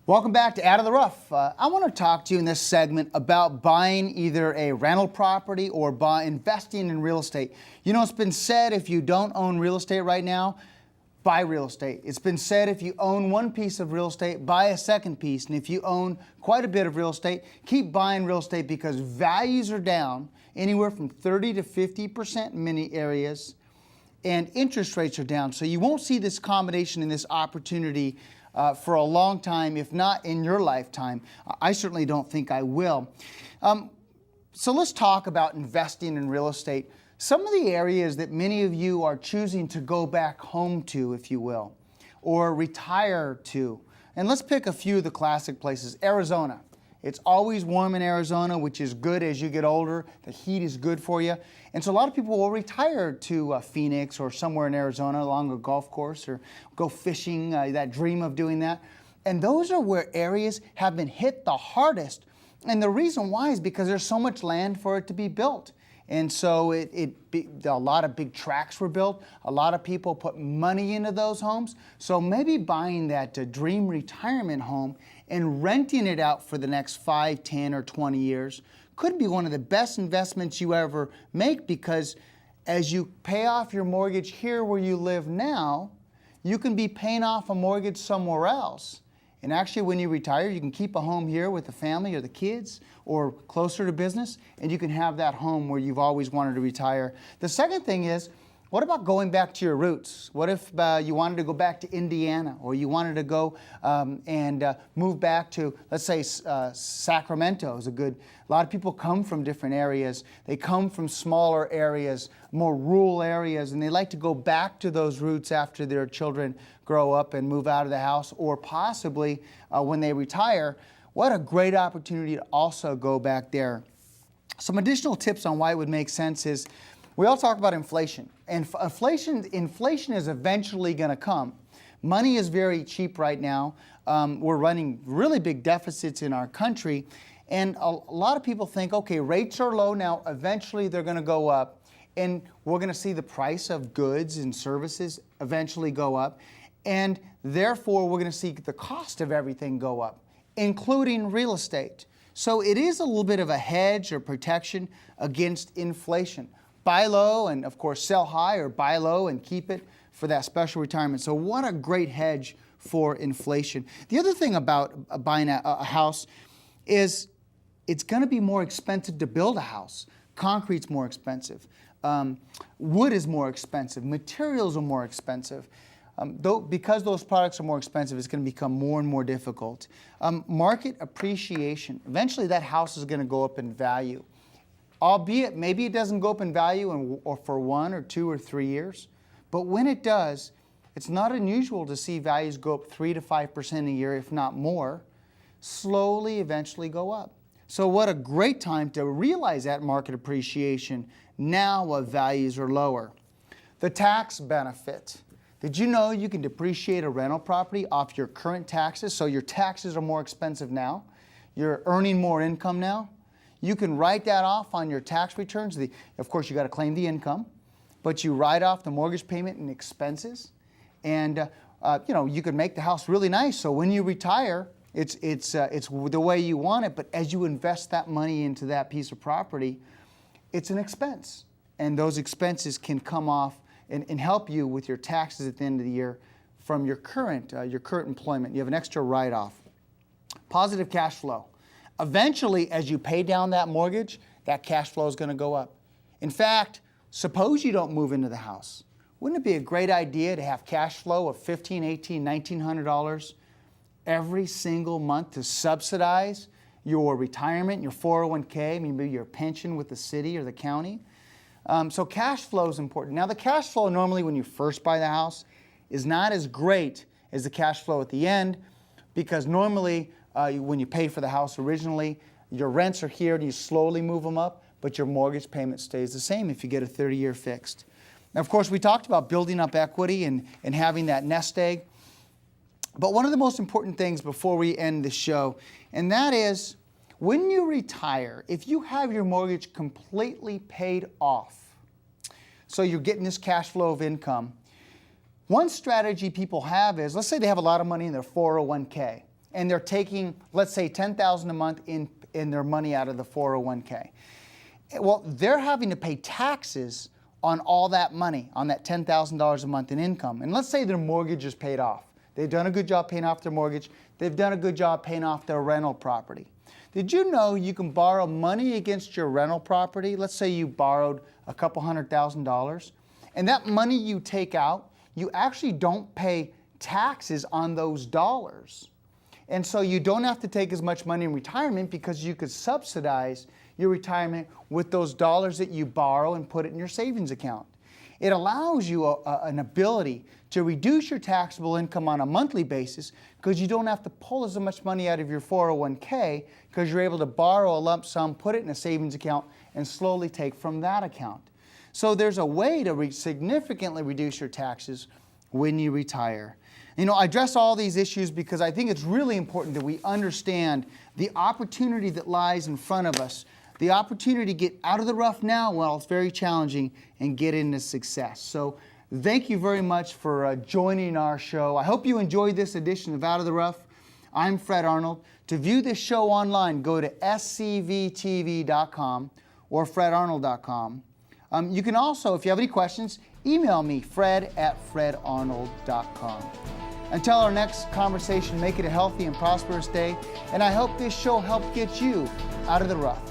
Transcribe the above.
Welcome back to Out of the Rough. I want to talk to you in this segment about buying either a rental property or investing in real estate. You know, it's been said if you don't own real estate right now, buy real estate. It's been said if you own one piece of real estate, buy a second piece. And if you own quite a bit of real estate, keep buying real estate because values are down anywhere from 30 to 50% in many areas, and interest rates are down. So you won't see this combination and this opportunity for a long time, if not in your lifetime. I certainly don't think I will. So let's talk about investing in real estate. Some of the areas that many of you are choosing to go back home to, if you will, or retire to. And let's pick a few of the classic places. Arizona. It's always warm in Arizona, which is good as you get older. The heat is good for you. And so a lot of people will retire to Phoenix or somewhere in Arizona along a golf course or go fishing, that dream of doing that. And those are where areas have been hit the hardest. And the reason why is because there's so much land for it to be built. And so a lot of big tracts were built. A lot of people put money into those homes. So maybe buying that dream retirement home and renting it out for the next 5, 10, or 20 years could be one of the best investments you ever make, because as you pay off your mortgage here where you live now, you can be paying off a mortgage somewhere else. And actually, when you retire, you can keep a home here with the family or the kids or closer to business, and you can have that home where you've always wanted to retire. The second thing is, what about going back to your roots? What if you wanted to go back to Indiana, or you wanted to go and move back to, let's say, Sacramento is a lot of people come from different areas. They come from smaller areas, more rural areas, and they like to go back to those roots after their children grow up and move out of the house, or possibly when they retire. What a great opportunity to also go back there. Some additional tips on why it would make sense is, we all talk about inflation, and inflation is eventually going to come. Money is very cheap right now. We're running really big deficits in our country, and a lot of people think, okay, rates are low now, eventually they're going to go up, and we're going to see the price of goods and services eventually go up, and therefore we're going to see the cost of everything go up, including real estate. So it is a little bit of a hedge or protection against inflation. Buy low and, of course, sell high, or buy low and keep it for that special retirement. So what a great hedge for inflation. The other thing about buying a house is it's going to be more expensive to build a house. Concrete's more expensive. Wood is more expensive. Materials are more expensive. Because those products are more expensive, it's going to become more and more difficult. Market appreciation. Eventually, that house is going to go up in value. Albeit, maybe it doesn't go up in value or for 1 or 2 or 3 years. But when it does, it's not unusual to see values go up 3 to 5% a year, if not more, slowly eventually go up. So what a great time to realize that market appreciation now while values are lower. The tax benefit. Did you know you can depreciate a rental property off your current taxes? So your taxes are more expensive now. You're earning more income now. You can write that off on your tax returns. Of course, you got to claim the income, but you write off the mortgage payment and expenses, and you can make the house really nice. So when you retire, it's the way you want it. But as you invest that money into that piece of property, it's an expense, and those expenses can come off and help you with your taxes at the end of the year from your current employment. You have an extra write-off. Positive cash flow. Eventually, as you pay down that mortgage, that cash flow is going to go up. In fact, suppose you don't move into the house. Wouldn't it be a great idea to have cash flow of $1,500, $1,800, $1,900 every single month to subsidize your retirement, your 401k, maybe your pension with the city or the county? So cash flow is important. Now, the cash flow normally when you first buy the house is not as great as the cash flow at the end, because normally when you pay for the house originally, your rents are here and you slowly move them up, but your mortgage payment stays the same if you get a 30-year fixed. Now, of course, we talked about building up equity and having that nest egg. But one of the most important things before we end the show, and that is when you retire, if you have your mortgage completely paid off, so you're getting this cash flow of income, one strategy people have is, let's say they have a lot of money in their 401k. and they're taking, let's say, $10,000 a month in their money out of the 401k. Well, they're having to pay taxes on all that money, on that $10,000 a month in income. And let's say their mortgage is paid off. They've done a good job paying off their mortgage. They've done a good job paying off their rental property. Did you know you can borrow money against your rental property? Let's say you borrowed a couple $100,000, and that money you take out, you actually don't pay taxes on those dollars. And so you don't have to take as much money in retirement because you could subsidize your retirement with those dollars that you borrow and put it in your savings account. It allows you an ability to reduce your taxable income on a monthly basis because you don't have to pull as much money out of your 401k because you're able to borrow a lump sum, put it in a savings account, and slowly take from that account. So there's a way to significantly reduce your taxes when you retire. You know, I address all these issues because I think it's really important that we understand the opportunity that lies in front of us, the opportunity to get out of the rough now while it's very challenging and get into success. So thank you very much for joining our show. I hope you enjoyed this edition of Out of the Rough. I'm Fred Arnold. To view this show online, go to scvtv.com or fredarnold.com. You can also, if you have any questions, email me, fred@fredarnold.com. Until our next conversation, make it a healthy and prosperous day, and I hope this show helped get you out of the rough.